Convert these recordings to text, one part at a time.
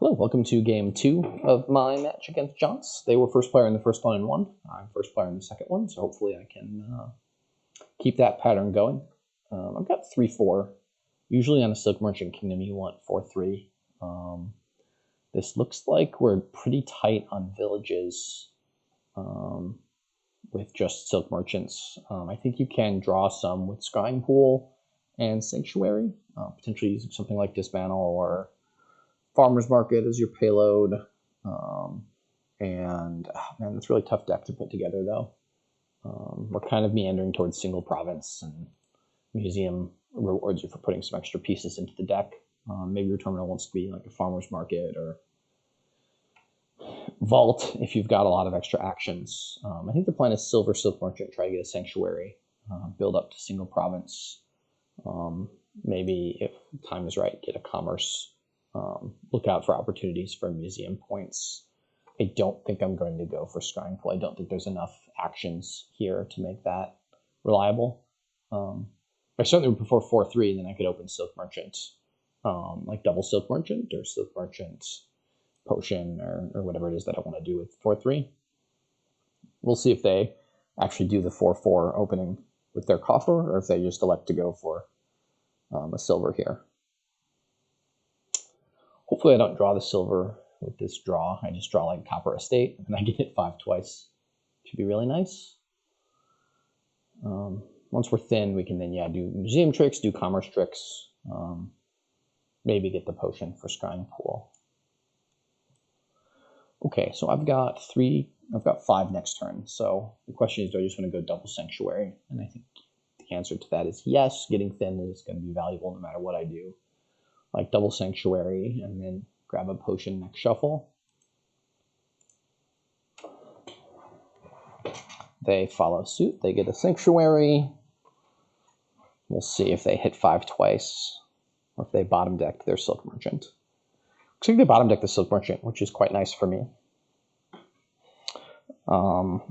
Hello, welcome to game 2 of my match against Jonts. They were first player in the first one and won. I'm first player in the second one, so hopefully I can keep that pattern going. I've got 3-4. Usually on a Silk Merchant Kingdom you want 4-3. This looks like we're pretty tight on villages with just Silk Merchants. I think you can draw some with Scrying Pool and Sanctuary, potentially using something like Dismantle or Farmer's Market as your payload. Man, that's a really tough deck to put together, though. We're kind of meandering towards single province, and Museum rewards you for putting some extra pieces into the deck. Maybe your terminal wants to be like a Farmer's Market or Vault if you've got a lot of extra actions. I think the plan is Silver Silk Merchant, try to get a Sanctuary, build up to single province. Maybe if time is right, get a Commerce. Look out for opportunities for museum points. I don't think I'm going to go for Scrying Pool. I don't think there's enough actions here to make that reliable. I certainly would prefer 4-3, then I could open Silk Merchant, like double Silk Merchant or Silk Merchant Potion or whatever it is that I want to do with 4-3. We'll see if they actually do the 4-4 opening with their coffer or if they just elect to go for a silver here. Hopefully I don't draw the silver with this draw. I just draw like Copper Estate, and I get hit 5 twice. Should be really nice. Once we're thin, we can then, do museum tricks, do commerce tricks, maybe get the potion for Scrying Pool. Okay, so I've got 5 next turn. So the question is, do I just want to go double Sanctuary? And I think the answer to that is yes. Getting thin is going to be valuable no matter what I do. Like double Sanctuary, and then grab a potion next shuffle. They follow suit. They get a Sanctuary. We'll see if they hit 5 twice, or if they bottom decked their Silk Merchant. Looks like they bottom decked the Silk Merchant, which is quite nice for me. For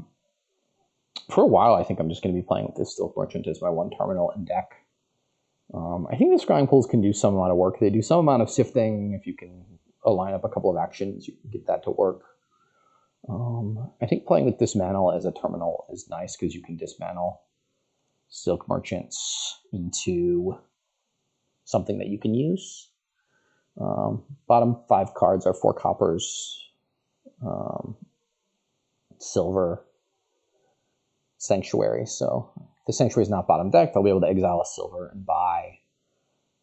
a while, I think I'm just going to be playing with this Silk Merchant as my one terminal in deck. I think the Scrying Pools can do some amount of work. They do some amount of sifting. If you can align up a couple of actions, you can get that to work. I think playing with Dismantle as a terminal is nice because you can dismantle Silk Merchants into something that you can use. Bottom 5 cards are 4 coppers, silver, Sanctuary. So if the Sanctuary is not bottom decked, I'll be able to exile a silver and buy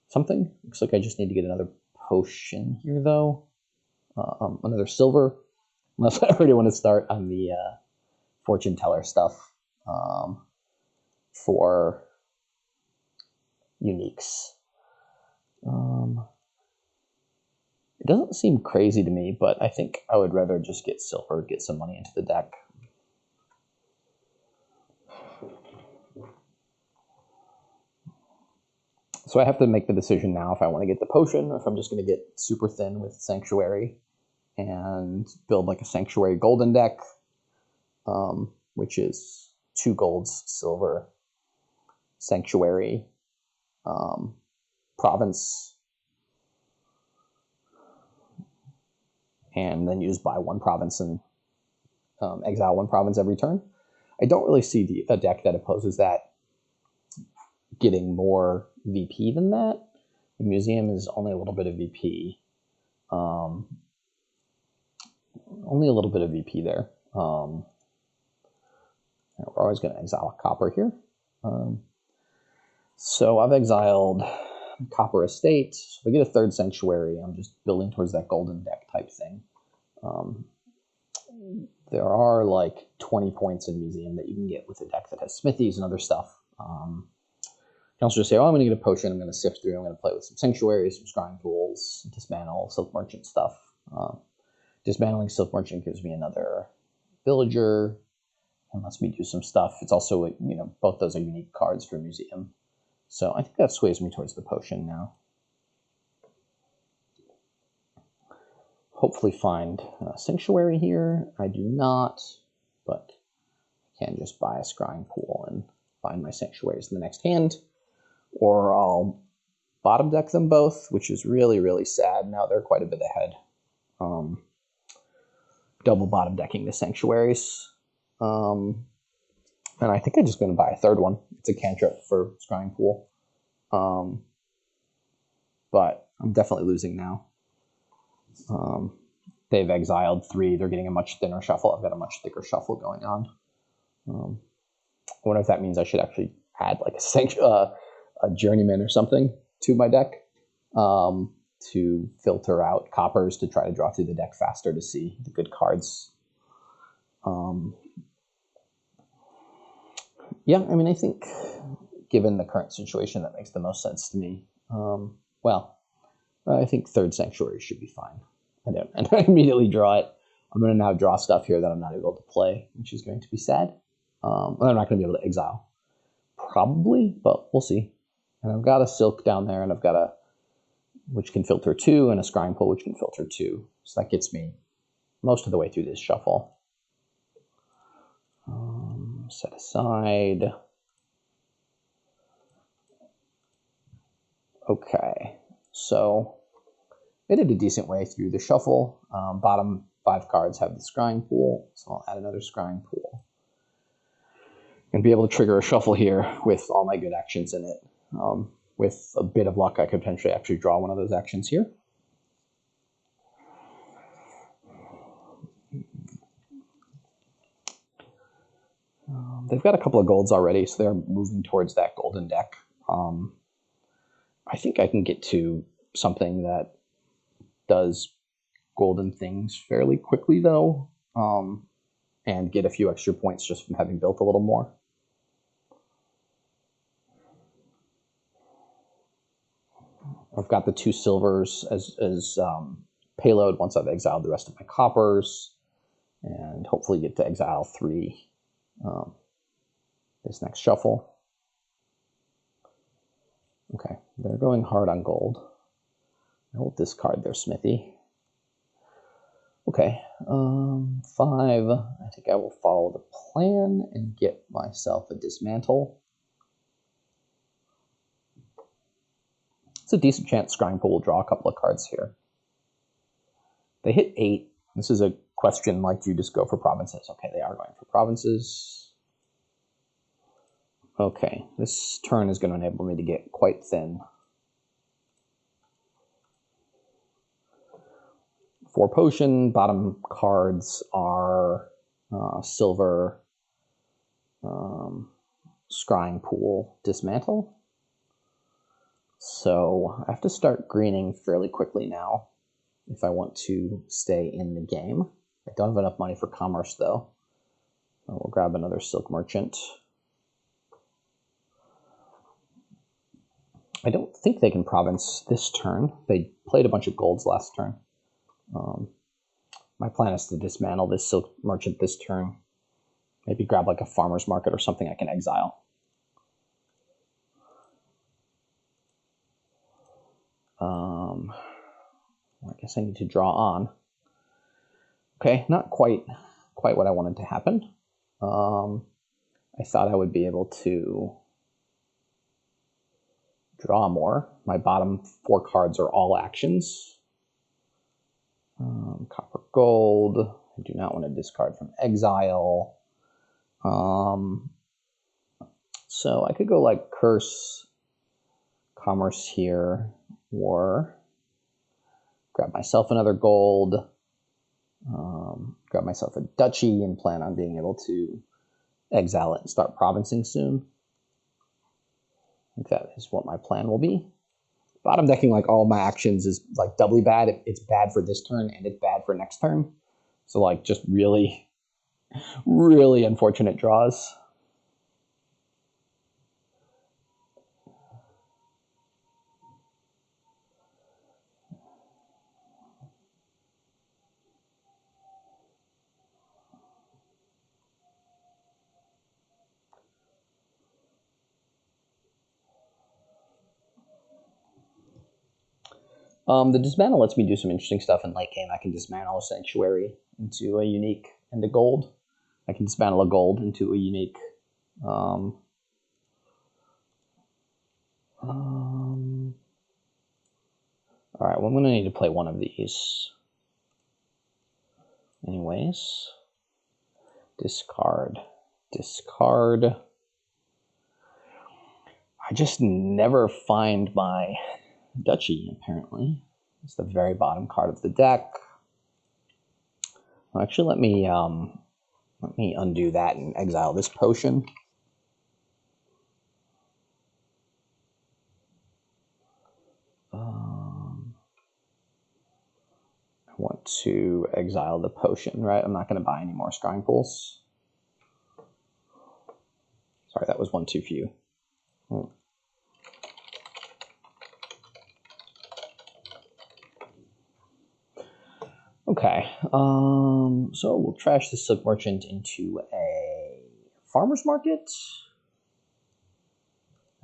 something. Looks like I just need to get another potion here, though. Another silver, unless I already want to start on the fortune teller stuff for uniques. It doesn't seem crazy to me, but I think I would rather just get silver, get some money into the deck. So I have to make the decision now if I want to get the potion or if I'm just going to get super thin with Sanctuary and build like a Sanctuary golden deck, which is 2 golds, silver, Sanctuary, province, and then use buy 1 province and exile 1 province every turn. I don't really see a deck that opposes that getting more VP than that. The museum is only a little bit of VP. Only a little bit of VP there. We're always going to exile a copper here. So I've exiled Copper Estate. So if I get a 3rd Sanctuary, I'm just building towards that golden deck type thing. There are like 20 points in museum that you can get with a deck that has smithies and other stuff. You can also just say, I'm going to get a potion, I'm going to sift through, I'm going to play with some Sanctuaries, some Scrying Pools, Dismantle, Silk Merchant stuff. Dismantling Silk Merchant gives me another villager and lets me do some stuff. It's also, both those are unique cards for museum. So I think that sways me towards the potion now. Hopefully find a Sanctuary here. I do not, but I can just buy a Scrying Pool and find my Sanctuaries in the next hand. Or I'll bottom deck them both, which is really, really sad. Now they're quite a bit ahead. double bottom decking the sanctuaries. And I think I'm just going to buy a third one. It's a cantrip for Scrying Pool. But I'm definitely losing now. They've exiled 3. They're getting a much thinner shuffle. I've got a much thicker shuffle going on. I wonder if that means I should actually add like a journeyman or something to my deck to filter out coppers to try to draw through the deck faster to see the good cards. Yeah, I mean, I think given the current situation, that makes the most sense to me. I think third sanctuary should be fine. And I immediately draw it. I'm going to now draw stuff here that I'm not able to play, which is going to be sad. I'm not going to be able to exile. Probably, but we'll see. And I've got a Silk down there, and I've got a which can filter 2, and a Scrying Pool which can filter 2. So that gets me most of the way through this shuffle. Set aside. Okay, so made it a decent way through the shuffle. Bottom 5 cards have the Scrying Pool, so I'll add another Scrying Pool. And be able to trigger a shuffle here with all my good actions in it. With a bit of luck, I could potentially actually draw one of those actions here. They've got a couple of golds already, so they're moving towards that golden deck. I think I can get to something that does golden things fairly quickly, though, and get a few extra points just from having built a little more. I've got the 2 silvers as payload once I've exiled the rest of my coppers, and hopefully get to exile 3 this next shuffle. Okay, they're going hard on gold. I will discard their smithy. Okay, 5. I think I will follow the plan and get myself a dismantle. It's a decent chance Scrying Pool will draw a couple of cards here. They hit 8. This is a question like, do you just go for provinces? Okay, they are going for provinces. Okay, this turn is going to enable me to get quite thin. 4 potion, bottom cards are silver, Scrying Pool, dismantle. So I have to start greening fairly quickly now if I want to stay in the game. I don't have enough money for commerce, though. I will grab another Silk Merchant. I don't think they can province this turn. They played a bunch of golds last turn. My plan is to dismantle this Silk Merchant this turn. Maybe grab like a farmer's market or something I can exile. I guess I need to draw on. Okay, not quite what I wanted to happen. I thought I would be able to draw more. My bottom 4 cards are all actions. Copper, gold. I do not want to discard from exile. So I could go like curse, commerce here, or grab myself another gold, grab myself a duchy and plan on being able to exile it and start provincing soon. I think that is what my plan will be. Bottom decking like all my actions is like doubly bad. It's bad for this turn and it's bad for next turn. So like just really, really unfortunate draws. The dismantle lets me do some interesting stuff in late game. I can dismantle a sanctuary into a unique and a gold. I can dismantle a gold into a unique. All right, well, I'm going to need to play one of these. Anyways, discard, discard. I just never find my duchy, apparently. It's the very bottom card of the deck. Well, actually, let me undo that and exile this potion. I want to exile the potion, right? I'm not going to buy any more Scrying Pools. Sorry, that was one too few. Okay, so we'll trash the Silk Merchant into a farmer's market,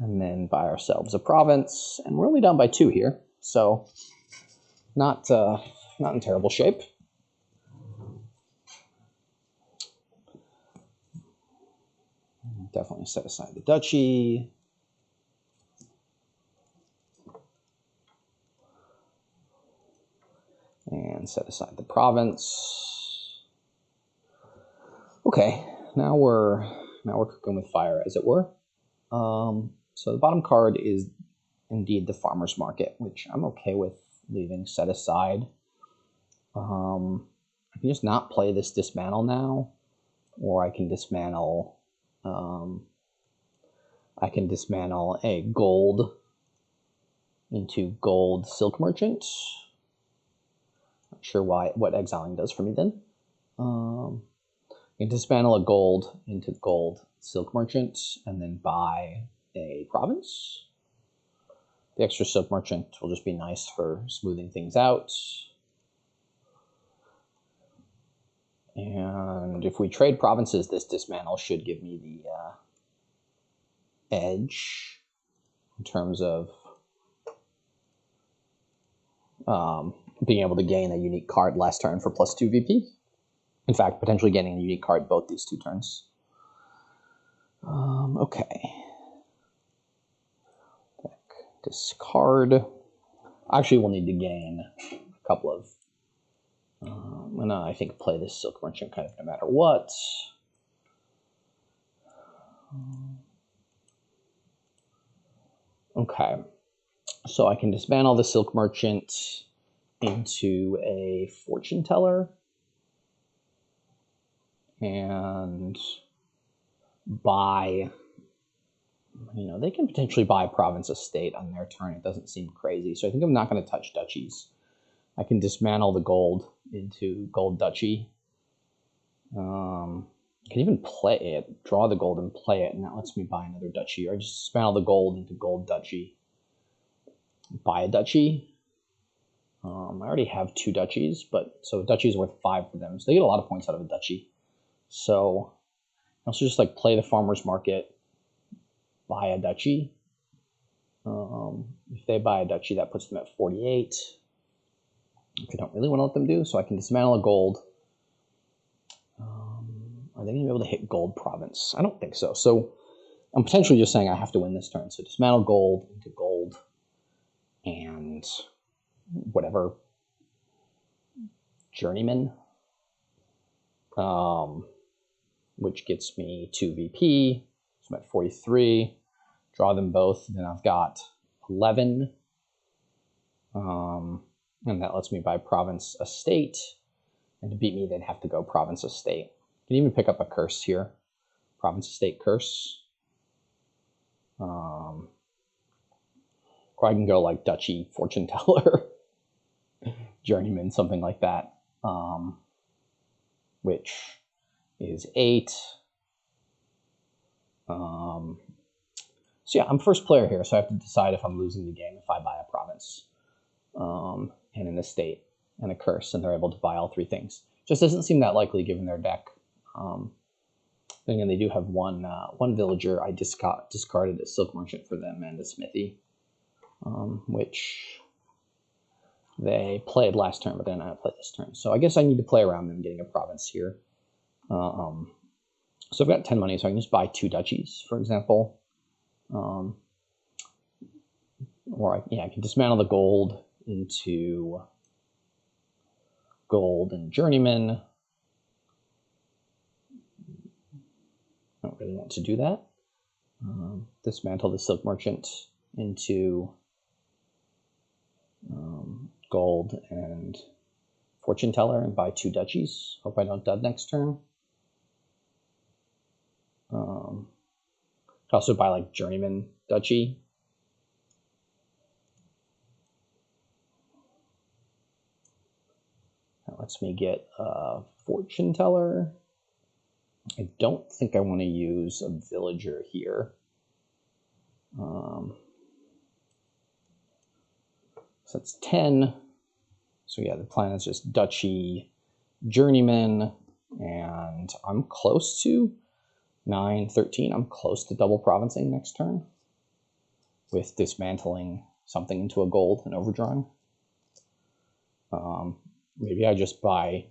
and then buy ourselves a province, and we're only down by 2 here, so not in terrible shape. Definitely set aside the duchy. And set aside the province. Okay, now we're cooking with fire, as it were. So the bottom card is indeed the farmer's market, which I'm okay with leaving set aside. I can just not play this dismantle now, or I can dismantle. I can dismantle a gold into gold Silk Merchant. Not sure what exiling does for me then. You can dismantle a gold into gold Silk Merchant and then buy a province. The extra Silk Merchant will just be nice for smoothing things out. And if we trade provinces, this dismantle should give me the edge in terms of being able to gain a unique card last turn for +2 VP. In fact, potentially getting a unique card both these 2 turns. Okay. Discard. Actually, we'll need to gain a couple of. And I think play this Silk Merchant kind of no matter what. Okay. So I can dismantle the Silk Merchant into a Fortune Teller. And buy, they can potentially buy Province Estate on their turn. It doesn't seem crazy. So I think I'm not going to touch duchies. I can dismantle the gold into gold duchy. I can even play it, draw the gold and play it, and that lets me buy another duchy. Or just dismantle the gold into gold duchy. Buy a duchy. I already have 2 duchies, so a duchy is worth 5 for them. So they get a lot of points out of a duchy. So I also just play the farmer's market, buy a duchy. If they buy a duchy, that puts them at 48. Which I don't really want to let them do, so I can dismantle a gold. Are they going to be able to hit gold province? I don't think so. So I'm potentially just saying I have to win this turn. So dismantle gold into gold and whatever. Journeyman. Which gets me 2 VP. So I'm at 43. Draw them both. Then I've got 11. And that lets me buy Province Estate. And to beat me, they'd have to go Province Estate. You can even pick up a curse here. Province Estate curse. Or I can go Duchy, Fortune Teller, Journeyman, something like that. Which is 8. So yeah, I'm first player here, so I have to decide if I'm losing the game if I buy a province. And an estate and a curse, and they're able to buy all 3 things. Just doesn't seem that likely given their deck. Then again, they do have one villager. I discarded a Silk Merchant for them and a Smithy, which they played last turn, but they're not going to play this turn. So I guess I need to play around them getting a province here. So I've got 10 money, so I can just buy 2 duchies, for example. Or I can dismantle the gold into gold and Journeyman. want to do that. Dismantle the Silk Merchant into gold and Fortune Teller and buy 2 duchies. Hope I don't dud next turn. Could also buy like Journeyman Duchy. That lets me get a Fortune Teller. I don't think I want to use a Villager here. So that's 10. So yeah, the plan is just Duchy, Journeyman, and I'm close to 9, 13. I'm close to double provincing next turn with dismantling something into a gold and overdrawing. Maybe I just buy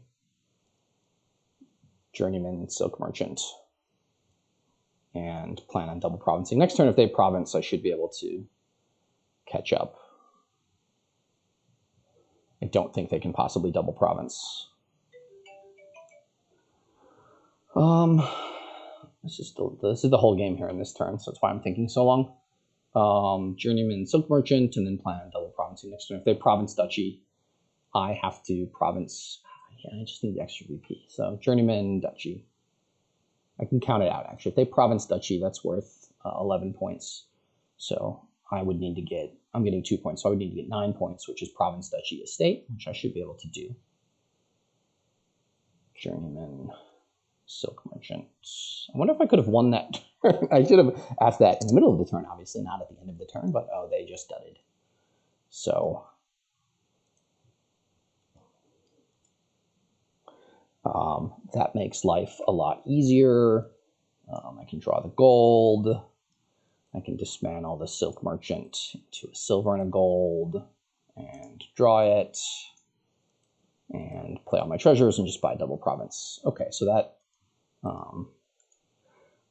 Journeyman Silk Merchant and plan on double provincing. Next turn, if they province, I should be able to catch up. I don't think they can possibly double province. This is the whole game here in this turn, so that's why I'm thinking so long. Journeyman Silk Merchant, and then plan on double provincing next turn. If they province Duchy, I have to province. Yeah, I just need the extra VP. So Journeyman Duchy. I can count it out, actually. If they province Duchy, that's worth 11 points. So I would need to get, I'm getting 2 points, so I would need to get 9 points, which is province Duchy Estate, which I should be able to do. Journeyman Silk Merchant. I wonder if I could have won that turn. I should have asked that in the middle of the turn, obviously, not at the end of the turn, but oh, they just dudded. So that makes life a lot easier. I can draw the gold. I can dismantle the Silk Merchant into a silver and a gold and draw it and play all my treasures and just buy double province. Okay, so that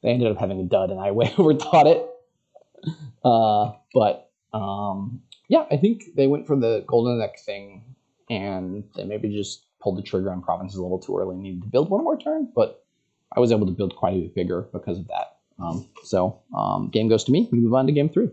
they ended up having a dud and I way overthought it. Yeah, I think they went for the golden neck thing and they maybe just pulled the trigger on provinces a little too early and needed to build one more turn, but I was able to build quite a bit bigger because of that. Game goes to me. We move on to game 3.